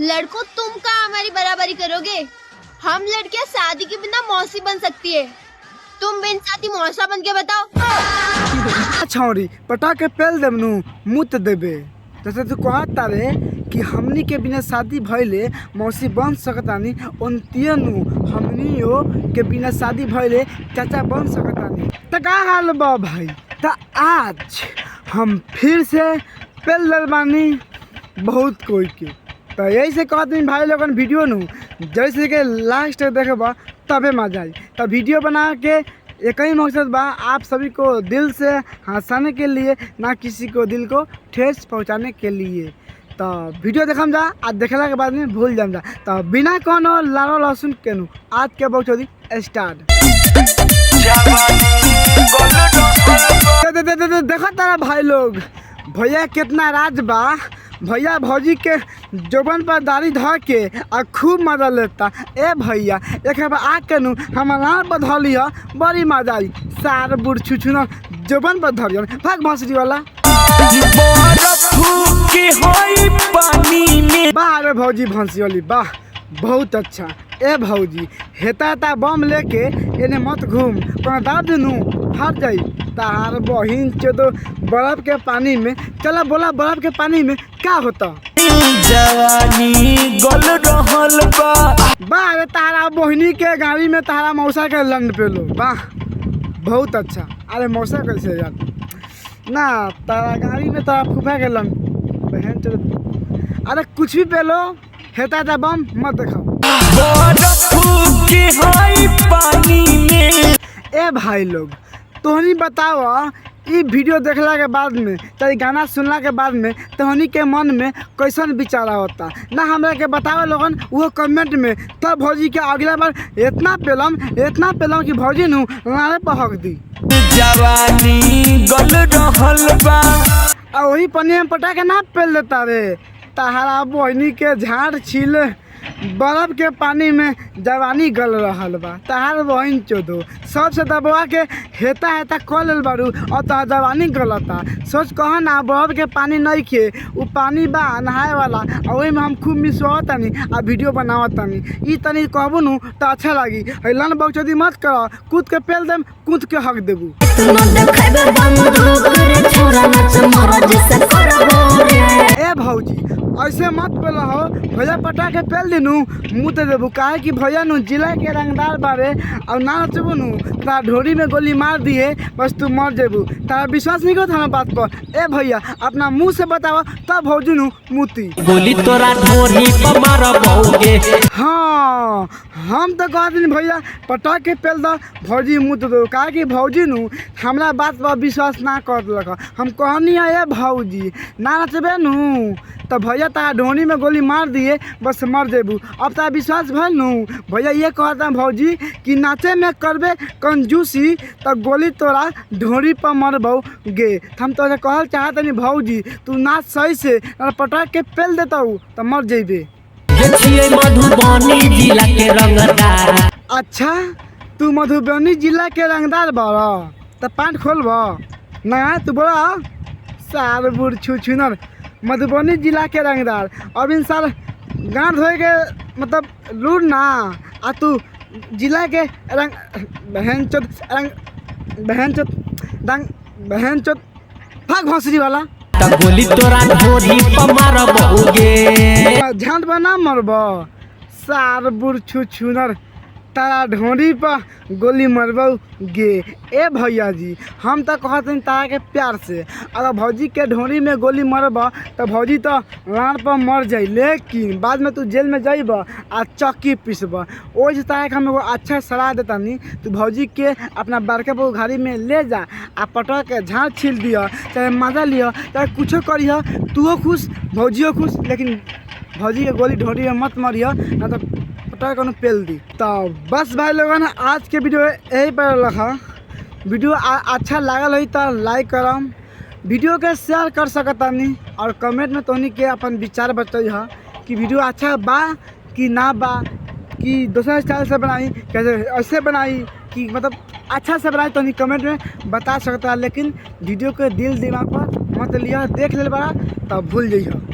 लड़कों तुम कहाँ हमारी बराबरी करोगे? हम लड़कियां शादी के बिना मौसी बन सकती है, तुम बिन शादी मौसा बन के बताओ। छौरी पटा के पेल देवनु मुत देबे जैसे तू कहता रे कि हमनी के बिना शादी भइले मौसी बन सकतानी ओनतियनु हमनियो के बिना शादी भइले चाचा बन सकतानी। त का हाल बा भाई? त आज हम फिर से पेल दल बानी बहुत कोई के। तो यही से कहते भाई लोगन वीडियो नु जैसे कि लास्ट देखबा तबे मजा आई। तो वीडियो बना के एक ही मकसद बा, आप सभी को दिल से हंसाने के लिए, ना किसी को दिल को ठेस पहुंचाने के लिए। तो वीडियो देखम जा आज देखला के बाद में भूल जाम जा। तो बिना कोनो लारो लहसुन के नु आज के बकचोदी स्टार्ट। देखो तारा भाई लोग भैया कितना राज बा। भैया भौजी के जोबन पर दाढ़ी धर के आ खूब मजा लेता। ए भैया एक बार आके नु हमारा बधली है बड़ी मजा आई। सार बुढ़ छुछुना जोबन पर धरियन भाग भौसरी वाला वाह रे भौजी भौंसी वाली वाह बहुत अच्छा। ए भौजी हेता बम लेके एने मत घूम कोनो दर्द नु हट जाई। तार बहिन चोदो बर्फ के पानी में चला बोला बर्फ के पानी में क्या होता जवानी गल रहल बा। वाह रे तारा बहिनी के गाड़ी में तारा मौसा के लंड पे लो वाह बहुत अच्छा। अरे मौसा कैसे यार ना तारा गाड़ी में तारा फूफा के लंड बहन चलो। अरे कुछ भी पे लो हेता बम मत दिखाओ पानी में। ए भाई लोग तोहनी बताओ ये वीडियो देखला के बाद में चाहे गाना सुनला के बाद में तोहनी के मन में कैसन विचार होता ना हमरा के बताओ लोगन वो कमेंट में। तब भौजी के अगला बार इतना पेलम कि भौजी नु नारे पहक दी। जवानी गल रहल बा आ वही पनिया में पटा के ना पेल देता रे। तहारा बहनी के झाड़ छील बर्फ के पानी में जवानी गल रहल बा। तहार बहन चोदो सबसे दबवा के हेता कह लेल बारू और तहार जवानी गलता। सोच कह ना बर्फ के पानी नहीं खे वो पानी बा नहाए वाला और वही में हम खूब मिसवात तनी आ वीडियो बनावत तनी ई तनी कहबू नु तो अच्छा लगी। लन बकचोदी मत कर कूद के पेल देम कूद के हक देबू। ए भौजी ऐसे मत बोला हो भैया पटा के पेल दिनू मुँह ते देबू काहे कि भैया नु जिला के रंगदार बारे और ना नचबू नु तारा ढोरी में गोली मार दिए बस तू मर जेबू। तारा विश्वास नहीं करता ना बात पर। ए भैया अपना मुँह से बतावा तब भौजी नु मुती गोली तोरा ढोरी पर मारबोगे। हाँ हम तो कह दिन भैया पटा के पेल द भौजी मुँह दो काहे कि भौजी नु हमरा बात पर विश्वास ना कर लगा। हम कहनी है भौजी ना नचबे नु तो भैया तारा ढोनी में गोली मार दिए बस मर जेबू। अब तारा विश्वास भल नु भैया ये कहता भौजी कि नाचे में करबे कंजूसी तो गोली तोरा ढोरी पर मरबो गे। हम तो कहल चाहत नहीं भौजी तू नाच सही से पटक के पेल देता तो मर जेबे। मधुबनी जिला के रंगदार। अच्छा तू मधुबनी जिला के रंगदार बारा तो पैंट खोलब ना तू बोला सार बुढ़ छुछुनर मधुबनी जिला के रंगदार। अब इन साल गाँव धोए के मतलब लूट ना आ तू जिला के रंग बहन चोद भाग भौसरी वाला गोली तोरा ढोरी पर मारबोगे। झांट बना मरब सार बुढ़ छुछुनर तारा ढोरी पर गोली मरबो गे। ए भैया जी हम तो कहते तारा के प्यार से अगर भौजी के ढोरी में गोली मरब तो भौजी तो लाड़ पर मर जाई लेकिन बाद में तू जेल में जाइब आ चक्की पीसब। ओहि तारा के हम एगो अच्छा सलाह देता नी तू भौजी के अपना बड़के बहू घाड़ी में ले जा आ पटक के झाड़ छील दिया चाहे मजा लिया चाहे कुछो करिए तूहो खुश भौजियो खुश लेकिन भौजी के गोली ढोरी में मत मरिए ना तो पटा पेल दी। तो बस भाई लोगन आज के वीडियो यही पर रखा। वीडियो अच्छा लागल हो तो लाइक करम वीडियो के शेयर कर सकतानी और कमेंट में तोहनी के अपन विचार बताई है कि वीडियो अच्छा बा कि ना बा कि दूसरा स्टाइल से बनाई कैसे ऐसे बनाई कि मतलब अच्छा से बनाई तोहनी कमेंट में बता सकता। लेकिन वीडियो के दिल दिमाग पर मत लिया देख ले बड़ा तब भूल जाइए।